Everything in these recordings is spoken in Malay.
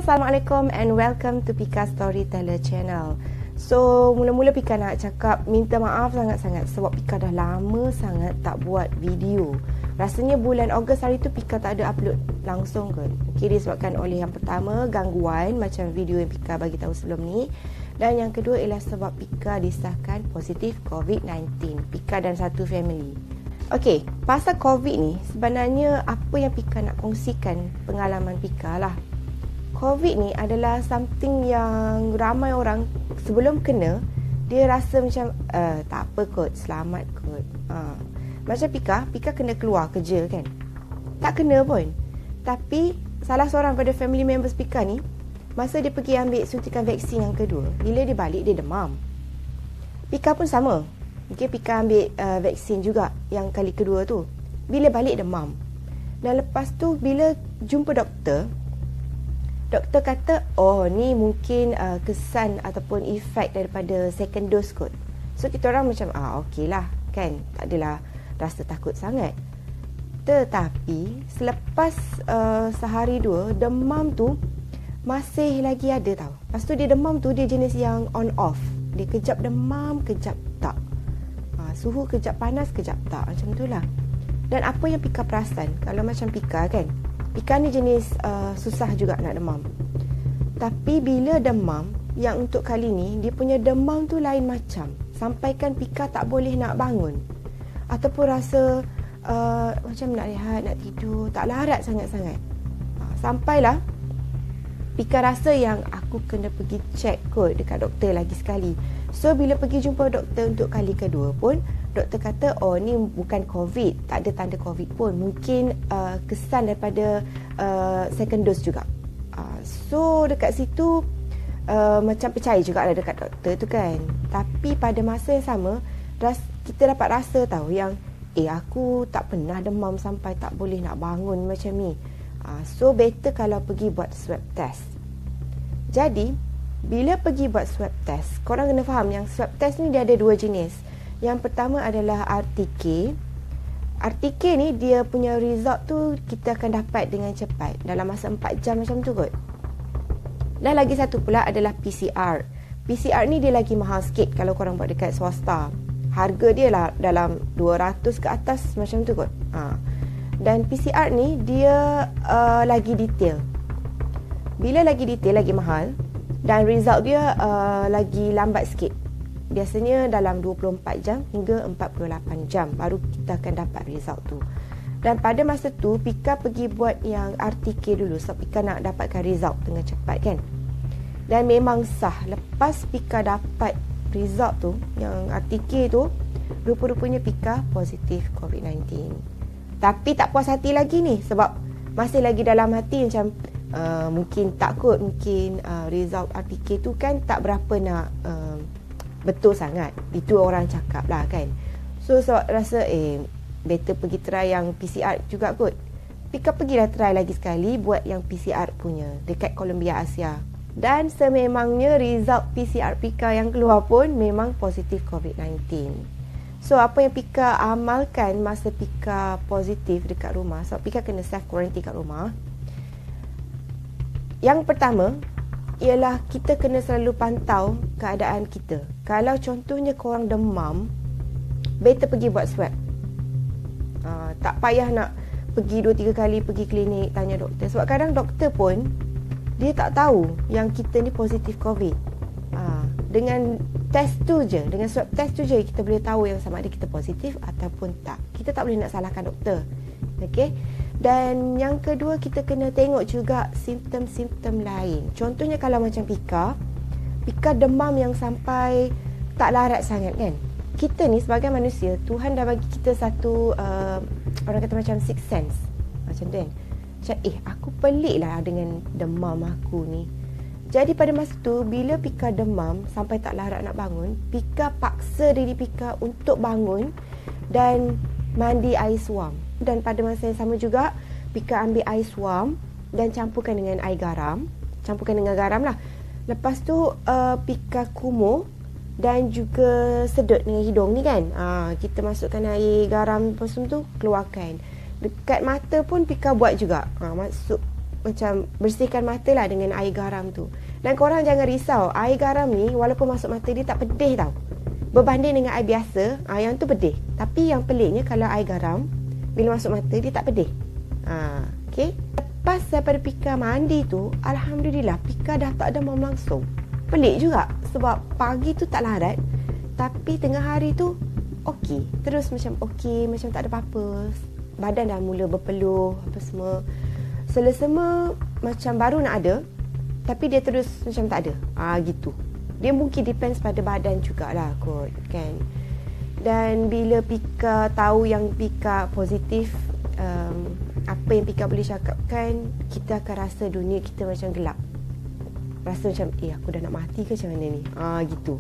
Assalamualaikum and welcome to Pika Storyteller channel. So, mula-mula Pika nak cakap minta maaf sangat-sangat sebab Pika dah lama sangat tak buat video. Rasanya bulan Ogos hari tu Pika tak ada upload langsung kot. Okay, disebabkan oleh yang pertama gangguan macam video yang Pika bagi tahu sebelum ni. Dan yang kedua ialah sebab Pika disahkan positif COVID-19. Pika dan satu family. Okey, pasal COVID ni sebenarnya apa yang Pika nak kongsikan pengalaman Pika lah. COVID ni adalah something yang ramai orang sebelum kena dia rasa macam tak apa kot, selamat kot. Macam Pika kena keluar kerja kan. Tak kena pun. Tapi salah seorang pada family members Pika ni masa dia pergi ambil suntikan vaksin yang kedua, bila dia balik dia demam. Pika pun sama. Okay, Pika ambil vaksin juga yang kali kedua tu. Bila balik demam. Dan lepas tu bila jumpa doktor kata, oh ni mungkin kesan ataupun efek daripada second dose kot. So kita orang macam, okey lah kan, tak adalah rasa takut sangat. Tetapi selepas sehari dua, demam tu masih lagi ada tau. Lepas tu dia demam tu dia jenis yang on off. Dia kejap demam, kejap tak. Suhu kejap panas, kejap tak. Macam tu lah. Dan apa yang Pika perasan, kalau macam Pika kan, Pika ni jenis susah juga nak demam. Tapi bila demam, yang untuk kali ni, dia punya demam tu lain macam. Sampaikan Pika tak boleh nak bangun. Ataupun rasa macam nak rehat, nak tidur, tak larat sangat-sangat. Sampailah Pika rasa yang aku kena pergi check kot dekat doktor lagi sekali. So bila pergi jumpa doktor untuk kali kedua pun, doktor kata, oh ni bukan COVID, tak ada tanda COVID pun. Mungkin kesan daripada second dose juga. So dekat situ macam percaya juga lah dekat doktor tu kan. Tapi pada masa yang sama, kita dapat rasa tahu yang aku tak pernah demam sampai tak boleh nak bangun macam ni. So better kalau pergi buat swab test. Jadi bila pergi buat swab test, korang kena faham yang swab test ni dia ada dua jenis. Yang pertama adalah RTK. RTK ni dia punya result tu kita akan dapat dengan cepat dalam masa 4 jam macam tu kot. Dan lagi satu pula adalah PCR. PCR ni dia lagi mahal sikit kalau korang buat dekat swasta. Harga dia lah dalam 200 ke atas macam tu kot. Dan PCR ni dia lagi detail. Bila lagi detail lagi mahal. Dan result dia lagi lambat sikit. Biasanya dalam 24 jam hingga 48 jam baru kita akan dapat result tu. Dan pada masa tu Pika pergi buat yang RTK dulu sebab Pika nak dapatkan result dengan cepat kan. Dan memang sah. Lepas Pika dapat result tu, yang RTK tu, rupa-rupanya Pika positif COVID-19. Tapi tak puas hati lagi ni sebab masih lagi dalam hati macam mungkin takut, mungkin result RTK tu kan tak berapa nak betul sangat. Itu orang cakap lah kan. So sebab rasa better pergi try yang PCR juga kot. Pika pergilah try lagi sekali buat yang PCR punya dekat Columbia Asia. Dan sememangnya result PCR Pika yang keluar pun memang positif COVID-19. So apa yang Pika amalkan masa Pika positif dekat rumah, sebab Pika kena self quarantine kat rumah. Yang pertama ialah kita kena selalu pantau keadaan kita. Kalau contohnya korang demam, better pergi buat swab. Tak payah nak pergi 2-3 kali pergi klinik tanya doktor. Sebab kadang doktor pun dia tak tahu yang kita ni positif COVID. Dengan test tu je, dengan swab test tu je kita boleh tahu yang sama ada kita positif ataupun tak. Kita tak boleh nak salahkan doktor. Okey. Dan yang kedua kita kena tengok juga simptom-simptom lain. Contohnya kalau macam Pika demam yang sampai tak larat sangat kan. Kita ni sebagai manusia, Tuhan dah bagi kita satu orang kata macam sixth sense. Macam tu kan. Macam aku pelik lah dengan demam aku ni. Jadi pada masa tu bila Pika demam sampai tak larat nak bangun, Pika paksa diri Pika untuk bangun dan mandi air suam. Dan pada masa yang sama juga Pika ambil air suam dan campurkan dengan air garam. Campurkan dengan garam lah. Lepas tu Pika kumur dan juga sedut dengan hidung ni kan. Kita masukkan air garam lepas tu keluarkan. Dekat mata pun Pika buat juga. Masuk macam bersihkan mata lah dengan air garam tu. Dan korang jangan risau, air garam ni walaupun masuk mata dia tak pedih tau. Berbanding dengan air biasa, yang tu pedih. Tapi yang peliknya kalau air garam, bila masuk mata dia tak pedih. Okay. Lepas daripada Pika mandi tu, Alhamdulillah Pika dah tak demam langsung. Pelik juga sebab pagi tu tak larat, tapi tengah hari tu okey. Terus macam okey, macam tak ada apa-apa. Badan dah mula berpeluh apa semua. Selesema macam baru nak ada, tapi dia terus macam tak ada. Gitu. Dia mungkin depends pada badan jugalah kot kan. Dan bila Pika tahu yang Pika positif, apa yang Pika boleh cakapkan, kita akan rasa dunia kita macam gelap. Rasa macam aku dah nak mati ke macam mana ni, gitu.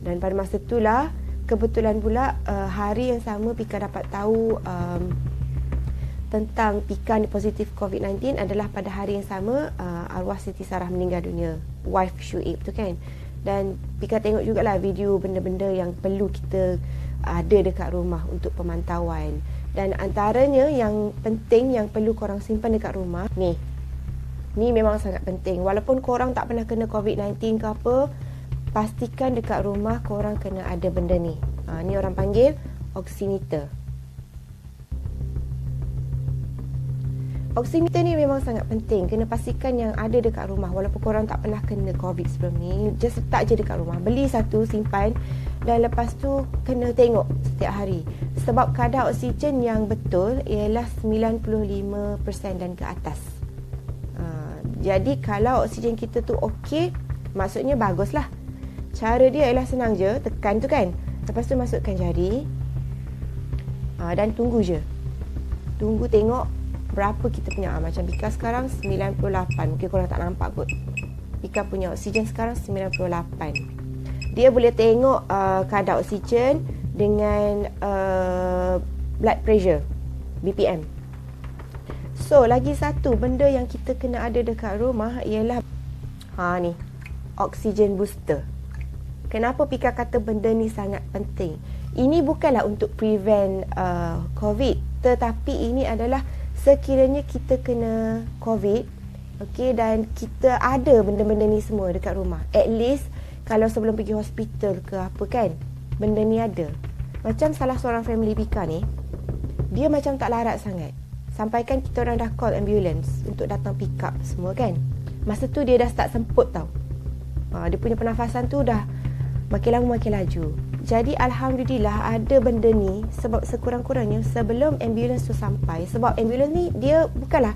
Dan pada masa itulah kebetulan pula hari yang sama Pika dapat tahu tentang Pika ni positif COVID-19 adalah pada hari yang sama arwah Siti Sarah meninggal dunia, wife Syuib tu kan. Dan Pika tengok jugalah video benda-benda yang perlu kita ada dekat rumah untuk pemantauan. Dan antaranya yang penting yang perlu korang simpan dekat rumah ni memang sangat penting. Walaupun korang tak pernah kena COVID-19 ke apa, pastikan dekat rumah korang kena ada benda ni. Ni orang panggil oximeter. Oximeter ni memang sangat penting. Kena pastikan yang ada dekat rumah. Walaupun korang tak pernah kena COVID sebelum ni, just letak je dekat rumah. Beli satu, simpan. Dan lepas tu kena tengok setiap hari. Sebab kadar oksigen yang betul ialah 95% dan ke atas. Jadi kalau oksigen kita tu okey, maksudnya baguslah. Cara dia ialah senang je, tekan tu kan. Lepas tu masukkan jari. Dan tunggu je. Tunggu tengok berapa kita punya. Macam Pika sekarang 98. Mungkin korang tak nampak kot. Pika punya oksigen sekarang 98. Dia boleh tengok kadar oksigen dengan blood pressure, BPM. So, lagi satu benda yang kita kena ada dekat rumah ialah ni, oksigen booster. Kenapa Pika kata benda ni sangat penting? Ini bukanlah untuk prevent COVID, tetapi ini adalah sekiranya kita kena COVID, okay, dan kita ada benda-benda ni semua dekat rumah. At least kalau sebelum pergi hospital ke apa kan, benda ni ada. Macam salah seorang family Pika ni, dia macam tak larat sangat. Sampaikan kita orang dah call ambulance untuk datang pick up semua kan. Masa tu dia dah start semput tau. Dia punya pernafasan tu dah makin lama makin laju. Jadi Alhamdulillah ada benda ni, sebab sekurang-kurangnya sebelum ambulance tu sampai. Sebab ambulance ni dia bukanlah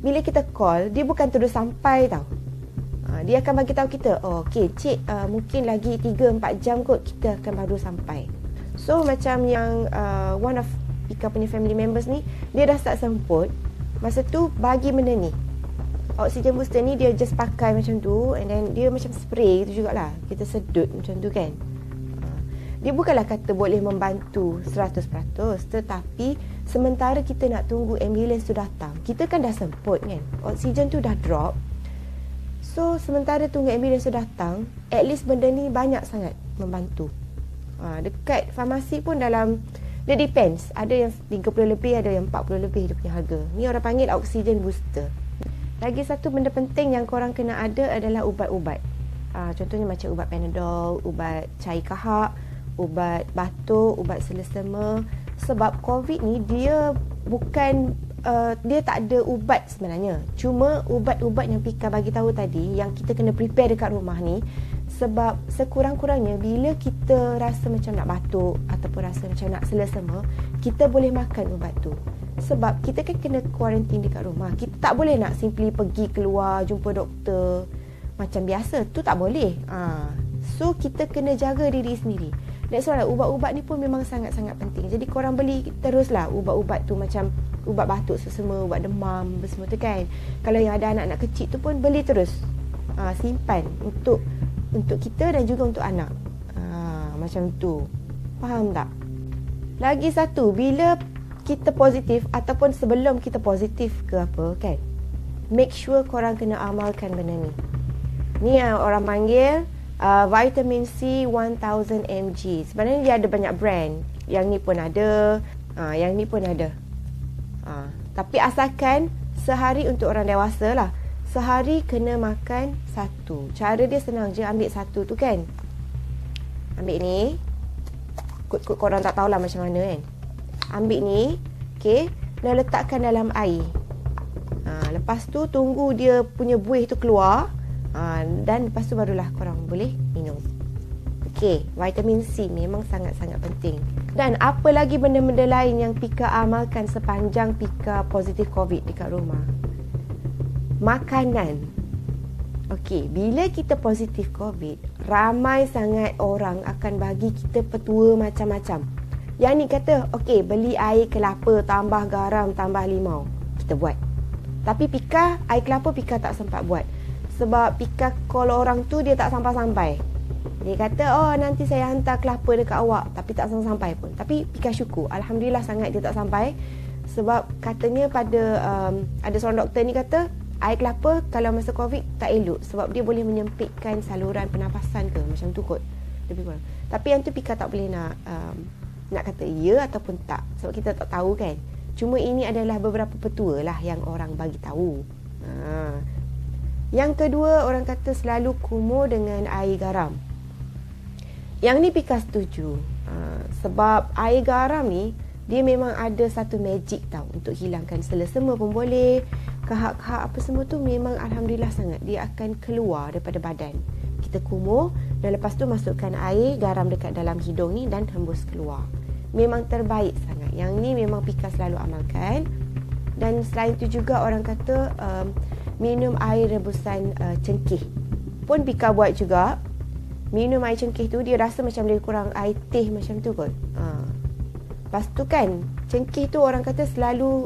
bila kita call, dia bukan terus sampai tau. Dia akan bagi tahu kita, okey cik, mungkin lagi 3-4 jam kot kita akan baru sampai. So macam yang one of Pika punya family members ni, dia dah start semput. Masa tu bagi benda ni, oxygen booster ni, dia just pakai macam tu. And then dia macam spray tu jugalah. Kita sedut macam tu kan. Dia bukanlah kata boleh membantu 100%, tetapi sementara kita nak tunggu ambulans tu datang, kita kan dah semput kan, oksigen tu dah drop. So sementara tunggu ambulans tu datang, at least benda ni banyak sangat membantu. Dekat farmasi pun dalam, dia depends, ada yang 30 lebih, ada yang 40 lebih dia punya harga. Ni orang panggil oksigen booster. Lagi satu benda penting yang korang kena ada adalah ubat-ubat. Contohnya macam ubat Panadol, ubat cair kahak, ubat batuk, ubat selesema. Sebab COVID ni dia bukan, dia tak ada ubat sebenarnya. Cuma ubat-ubat yang Pika bagi tahu tadi, yang kita kena prepare dekat rumah ni. Sebab sekurang-kurangnya bila kita rasa macam nak batuk ataupun rasa macam nak selesema, kita boleh makan ubat tu. Sebab kita kan kena kuarantin dekat rumah. Kita tak boleh nak simply pergi keluar jumpa doktor macam biasa. Tu tak boleh. So kita kena jaga diri sendiri. That's why ubat-ubat ni pun memang sangat-sangat penting. Jadi korang beli teruslah ubat-ubat tu, macam ubat batuk sesama, ubat demam semua tu kan. Kalau yang ada anak-anak kecil tu pun beli terus. Simpan untuk kita dan juga untuk anak. Macam tu. Faham tak? Lagi satu, bila kita positif ataupun sebelum kita positif ke apa kan, make sure korang kena amalkan benda ni. Ni orang panggil vitamin C 1000 mg. Sebenarnya dia ada banyak brand. Yang ni pun ada, yang ni pun ada. Tapi asalkan Sehari untuk orang dewasa lah. Sehari kena makan 1. Cara dia senang je, ambil 1 tu kan. Ambil ni. Kot-kot korang tak tahulah macam mana kan. Ambil ni. Okay. Dan letakkan dalam air. Lepas tu tunggu dia punya buih tu keluar. Dan lepas tu barulah korang boleh minum. Okay. Vitamin C memang sangat-sangat penting. Dan apa lagi benda-benda lain yang Pika amalkan sepanjang Pika positif COVID dekat rumah? Makanan. Okey, bila kita positif COVID, ramai sangat orang akan bagi kita petua macam-macam. Yang ni kata, okey, beli air kelapa, tambah garam, tambah limau. Kita buat. Tapi Pika, air kelapa Pika tak sempat buat. Sebab Pika call orang tu, dia tak sampai-sampai. Dia kata, oh nanti saya hantar kelapa dekat awak. Tapi tak sampai pun. Tapi Pika syukur, Alhamdulillah sangat dia tak sampai. Sebab katanya ada seorang doktor ni kata, air kelapa kalau masa COVID tak elok sebab dia boleh menyempitkan saluran pernafasan ke macam tu kot lebih kurang. Tapi yang tu Pika tak boleh nak kata ya ataupun tak sebab kita tak tahu kan. Cuma ini adalah beberapa petua lah yang orang bagi tahu. Yang kedua, orang kata selalu kumur dengan air garam. Yang ni Pika setuju. Sebab air garam ni dia memang ada satu magic tau untuk hilangkan selesema pun boleh. Kahak-kahak apa semua tu memang Alhamdulillah sangat. Dia akan keluar daripada badan. Kita kumur dan lepas tu masukkan air garam dekat dalam hidung ni dan hembus keluar. Memang terbaik sangat. Yang ni memang Pika selalu amalkan. Dan selain tu juga orang kata minum air rebusan cengkeh. Pun Pika buat juga. Minum air cengkeh tu dia rasa macam lebih kurang air teh macam tu kot. Lepas tu kan cengkeh tu orang kata selalu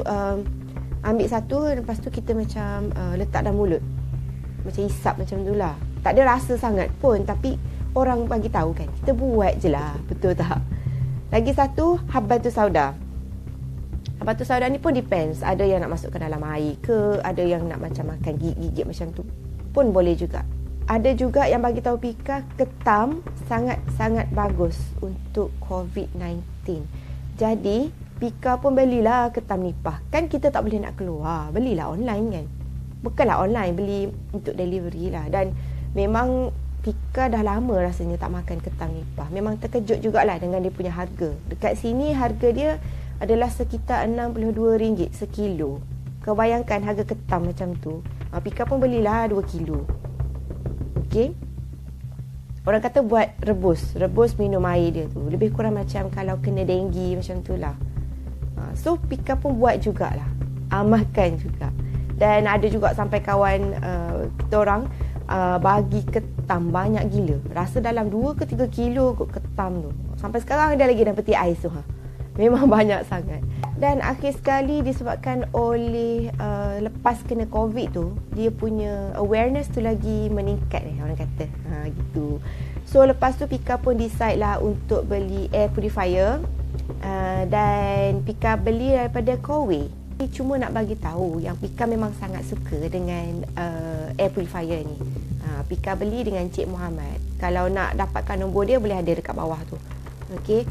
ambil 1, lepas tu kita macam letak dalam mulut. Macam isap macam tu lah. Tak ada rasa sangat pun, tapi orang bagi tahu kan. Kita buat je lah, betul tak? Lagi satu, habbatus sauda. Habbatus sauda ni pun depends. Ada yang nak masukkan dalam air ke, ada yang nak macam makan gigit-gigit macam tu pun boleh juga. Ada juga yang bagi tahu Pika, ketam sangat-sangat bagus untuk COVID-19. Jadi Pika pun belilah ketam nipah. Kan kita tak boleh nak keluar. Belilah online kan. Bukanlah online, beli untuk delivery lah. Dan memang Pika dah lama rasanya tak makan ketam nipah. Memang terkejut jugalah dengan dia punya harga. Dekat sini harga dia adalah sekitar RM62 sekilo. Kau bayangkan harga ketam macam tu. Pika pun belilah 2 kilo. Okey. Orang kata buat rebus minum air dia tu. Lebih kurang macam kalau kena denggi macam tu lah. So Pika pun buat jugalah. Amalkan juga. Dan ada juga sampai kawan kita orang bagi ketam banyak gila. Rasa dalam 2 ke 3 kilo kot ketam tu. Sampai sekarang dia lagi dalam peti ais tu. Memang banyak sangat. Dan akhir sekali disebabkan oleh lepas kena COVID tu, dia punya awareness tu lagi meningkat orang kata. Gitu. So lepas tu Pika pun decide lah untuk beli air purifier. Dan Pika beli daripada Coway. Cuma nak bagi tahu yang Pika memang sangat suka dengan air purifier ni. Pika beli dengan Cik Muhammad. Kalau nak dapatkan nombor dia boleh ada dekat bawah tu. Okey.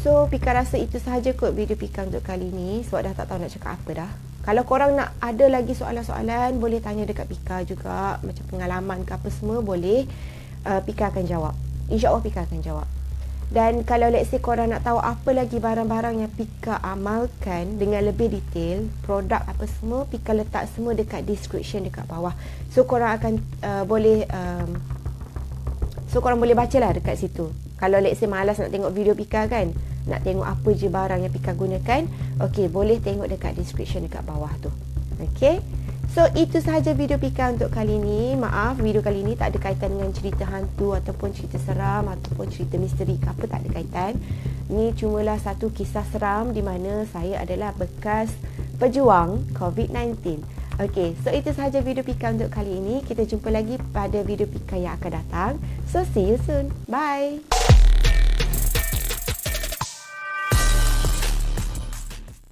So Pika rasa itu sahaja kot video Pika untuk kali ni. Sebab dah tak tahu nak cakap apa dah. Kalau korang nak ada lagi soalan-soalan, boleh tanya dekat Pika juga. Macam pengalaman ke apa semua boleh. Pika akan jawab. InsyaAllah Pika akan jawab. Dan kalau let's say korang nak tahu apa lagi barang-barang yang Pika amalkan dengan lebih detail, produk apa semua, Pika letak semua dekat description dekat bawah. So korang akan boleh bacalah dekat situ. Kalau let's say malas nak tengok video Pika kan, nak tengok apa je barang yang Pika gunakan, okey, boleh tengok dekat description dekat bawah tu. Okey. So itu sahaja video Pika untuk kali ni. Maaf, video kali ni tak ada kaitan dengan cerita hantu ataupun cerita seram ataupun cerita misteri ke apa, tak ada kaitan. Ni cumalah satu kisah seram di mana saya adalah bekas pejuang COVID-19. Okey, so itu sahaja video Pika untuk kali ini. Kita jumpa lagi pada video Pika yang akan datang. So see you soon. Bye.